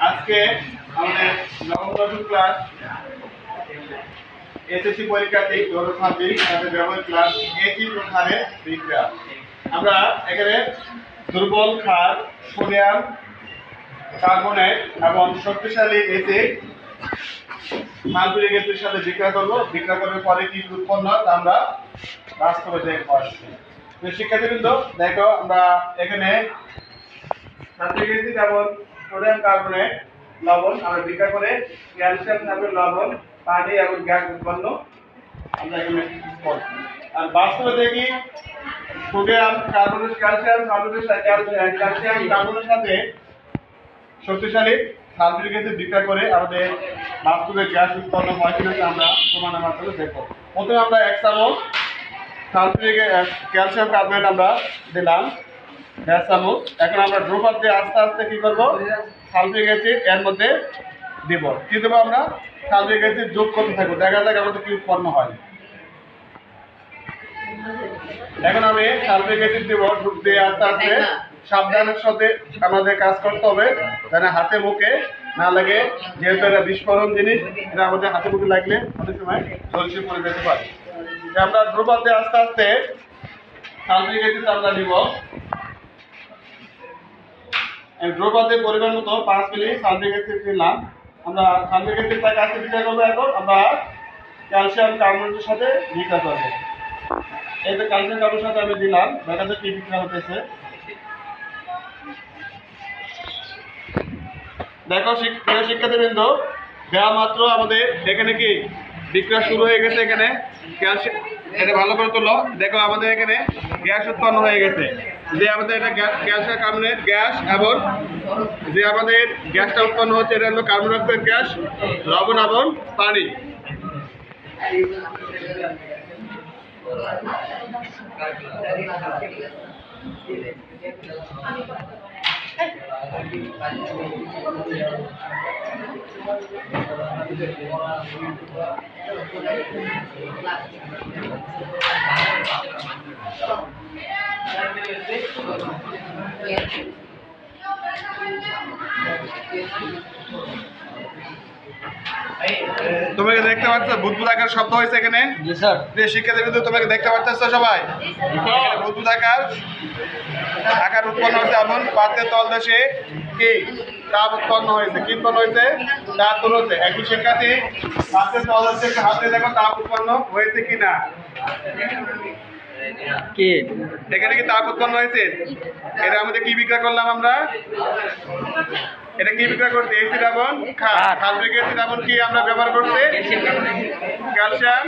আজকে আমাদের নবম দশম ক্লাস এসএসসি পরীক্ষার্থী ব্যবহার ক্লাস এটি প্রধানে বিক্রিয়া। আমরা এখানে দুর্বল ক্ষার, সোডিয়াম কার্বনেট এবং শক্তিশালী এসিড সালফিউরিক অ্যাসিডের সাথে বিক্রিয়া করব। বিক্রিয়া করার পরে কি উৎপন্ন হয় আমরা বাস্তবে দেখব। শিক্ষার্থীবৃন্দ দেখো, আমরা এখানে সালফিউরিক অ্যাসিড এবং সোডিয়াম কার্বনেট লবণ আমরা বিক্রিয়া করে ক্যালসিয়াম কার্বনেট লবণ পানি এবং গ্যাস উৎপন্ন আমরা এখানে করছি। আর বাস্তবে দেখি সোডিয়াম কার্বনেট ক্যালসিয়াম কার্বনের সাথে শক্তিশালী সালফিউরিক অ্যাসিড বিক্রিয়া করে আমাদের বাস্তবে গ্যাস উৎপন্ন হয় কিনা আমরা প্রমাণের মাধ্যমে দেখব। প্রথমে আমরা 1 চামচ সালফিউরিক ক্যালসিয়াম কার্বনেট আমরা দিলাম 1.5 চামচ। এখন আমরা ড্রপার দিয়ে আস্তে আস্তে কি করব, সালফিউরিক অ্যাসিড এর মধ্যে দিব। কি দেবো আমরা? সালফিউরিক অ্যাসিড যোগ করতে থাকবো, দেখা যাক আমাদের কি উৎপন্ন হয়। এখন আমি সালফিউরিক অ্যাসিড দিব, দিয়ে আস্তে আস্তে সাবধানের সাথে আমাদের কাজ করতে হবে, যেন হাতে মুখে না লাগে। যেহেতু এটা বিস্ফোরণ জিনিস, এটা আমাদের হাতে মুখে লাগলে অনেক সময় ঝলসে পড়ে যেতে পারে। আমরা ড্রপার দিয়ে আস্তে আস্তে সালফিউরিক অ্যাসিড আমরা দিব। ড্রপার দিয়ে পরিমাণ মতো 5 মিলি সালফিউরিক অ্যাসিড দিলাম। আমরা সালফিউরিক অ্যাসিডটাকে কাছে বিক্রিয়া করবো। এখন আমরা ক্যালসিয়াম কার্বনেটের সাথে বিক্রিয়া করবো। এই যে ক্যালসিয়াম কার্বনের সাথে আমি দিলাম, দেখা যাচ্ছে কি বিক্রিয়া হতেছে। দেখো শিক্ষার্থীবৃন্দ, দেওয়া মাত্র আমাদের এখানে কি বিক্রিয়া শুরু হয়ে গেছে। এখানে ক্যালসিয়াম, এটা ভালো করে তোলো। দেখো আমাদের এখানে গ্যাস উৎপন্ন হয়ে গেছে। যে আমাদের এটা ক্যালসিয়াম কার্বনেট গ্যাস, এবং যে আমাদের গ্যাসটা উৎপন্ন হচ্ছে এটা হলো কার্বন ডাই অক্সাইড গ্যাস, লবণ এবং পানি। তোমাকে দেখতে পাচ্ছ বুদবুদ আকার শব্দ হয়েছে এখানে? জি স্যার। শিক্ষার্থীবৃন্দ তোমাকে দেখতে পাচ্ছ সবাই? বুদবুদ আকার উৎপন্ন হয়েছে, এবং পাত্রের তলদেশে কি তাপ উৎপন্ন হয়েছে। কি উৎপন্ন হয়েছে? তাপ উৎপন্ন হয়েছে। একই শিক্ষার্থী পাত্রের তলদেশে হাতে দেখো তাপ উৎপন্ন হয়েছে কিনা। কি এখানে কি তাপ উৎপন্ন হয়েছে? এটা আমাদের কি বিক্রিয়া করলাম আমরা? এটা কি বিক্রিয়া করছে? অ্যাসিড এবং ক্ষার, সালফিউরিক অ্যাসিড এবং কি আমরা ব্যবহার করছি? ক্যালসিয়াম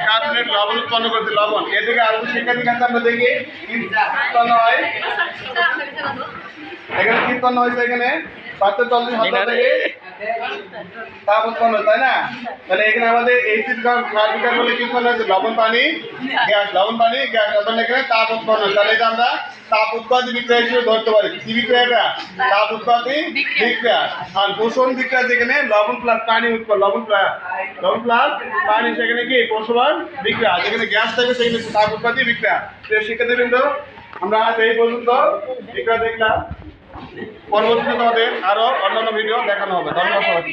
কার্বনেট লবণ উৎপন্ন করছে, লবণ। এদিকে আরো শিক্ষার্থীর কাছে আমরা দেখি কি উৎপন্ন হয়। এখানে কি উৎপন্ন হয়েছে? এখানে পাত্রের তলদেশে হাতে থেকে তাপ উৎপন্ন, তাই না? তাহলে এখানে আমাদের অ্যাসিড ক্ষার বিক্রিয়া করলে কি উৎপন্ন হয়েছে? লবণ পানি গ্যাস, লবণ পানি গ্যাস, এবং এখানে তাপ উৎপন্ন। তাহলে এটা আমরা তাপ উৎপাদী বিক্রিয়া হিসেবে ধরতে পারি। কি বিক্রিয়া এটা? তাপ উৎপাদী বিক্রিয়া। আর পোষণ বিক্রিয়া যেখানে লবণ প্লাস পানি উৎপন্ন, লবণ প্লাস পানি, সেখানে কি পোষণ বিক্রিয়া। যেখানে গ্যাস থাকে সেখানে তাপ উৎপাদী বিক্রিয়া। শিক্ষার্থীবৃন্দ, আমরা আজ এই পর্যন্ত বিক্রিয়া দেখলাম। পরবর্তীতে তোমাদের আরো অন্যান্য ভিডিও দেখানো হবে। ধন্যবাদ সবাইকে।